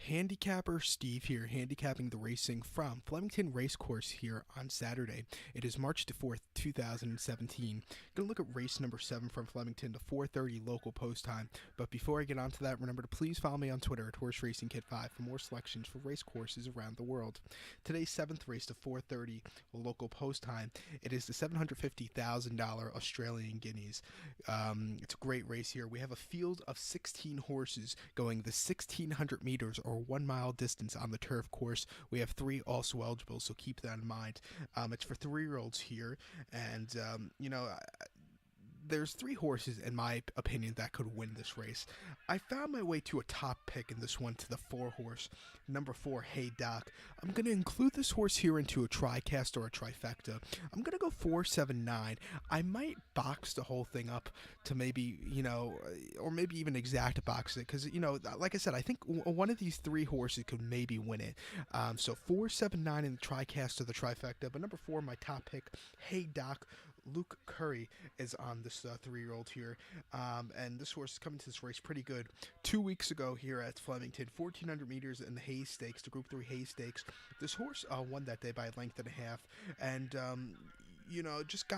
Handicapper Steve here, handicapping the racing from Flemington Racecourse here on Saturday. It is March the 4th, 2017. Going to look at race number 7 from Flemington to 4:30 local post time. But before I get on to that, remember to please follow me on Twitter at Horse Racing Kid 5 for more selections for race courses around the world. Today's 7th race to 4:30 local post time. It is the $750,000 Australian Guineas. It's a great race here. We have a field of 16 horses going the 1,600 meters or 1 mile distance on the turf course. We have 3 also eligible, so keep that in mind. It's for 3-year-olds here, and there's 3 horses, in my opinion, that could win this race. I found my way to a top pick in this one to the 4 horse, number 4, Hey Doc. I'm going to include this horse here into a tricast or a trifecta. I'm going to go 4-7-9. I might box the whole thing up to maybe, or maybe even exact box it, because, like I said, I think one of these 3 horses could maybe win it. So 4-7-9 in the tricast or the trifecta, but number 4, my top pick, Hey Doc. Luke Curry is on this 3-year-old here, and this horse is coming to this race pretty good. 2 weeks ago here at Flemington, 1,400 meters in the Hayes Stakes, the Group 3 Hayes Stakes. This horse won that day by a length and a half, and just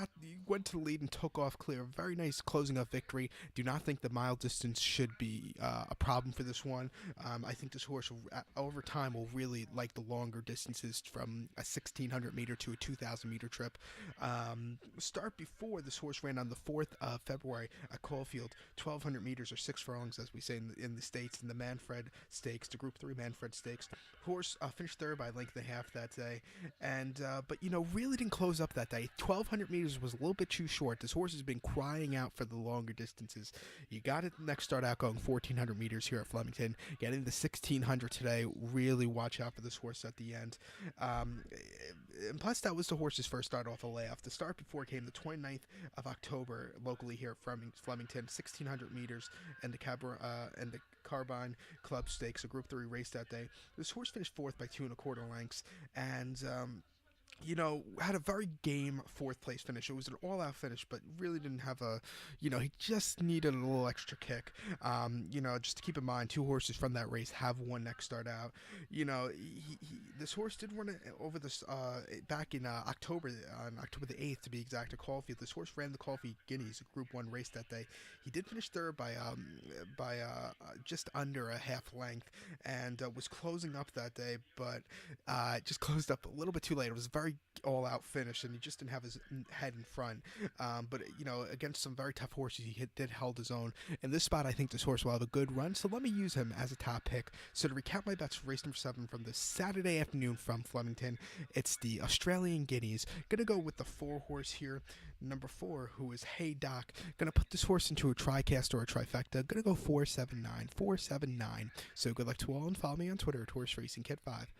went to the lead and took off clear. Very nice closing up victory. Do not think the mile distance should be a problem for this one. I think this horse over time will really like the longer distances from a 1,600 meter to a 2,000 meter trip. Start before this horse ran on the 4th of February at Caulfield, 1,200 meters or 6 furlongs, as we say in the States, in the Manfred Stakes, the Group 3 Manfred Stakes. Horse finished third by a length and a half that day, and but really didn't close up that day. 1,200 meters was a little bit too short. This horse has been crying out for the longer distances. You got it next start out going 1,400 meters here at Flemington. Getting the 1,600 today. Really watch out for this horse at the end. And plus, that was the horse's first start off a layoff. The start before came the 29th of October locally here at Flemington, 1,600 meters, and the Carbine Club Stakes, a Group 3 race that day. This horse finished 4th by 2 1/4 lengths, and had a very game 4th place finish. It was an all-out finish, but really didn't have he just needed a little extra kick. Just to keep in mind, 2 horses from that race have won next start out. This horse did run it over this back in October, on October the 8th to be exact, at Caulfield. This horse ran the Caulfield Guineas, a Group 1 race that day. He did finish third by just under a half length, and was closing up that day, but just closed up a little bit too late. It was a very all-out finish, and he just didn't have his head in front. But against some very tough horses, he did held his own. In this spot, I think this horse will have a good run, so let me use him as a top pick. So to recap my bets for race number 7 from this Saturday afternoon from Flemington, it's the Australian Guineas. Gonna go with the 4 horse here, number 4, who is Hey Doc. Gonna put this horse into a tricast or a trifecta. Gonna go 4-7-9, 4-7-9. So good luck to all, and follow me on Twitter at Horse Racing Kid 5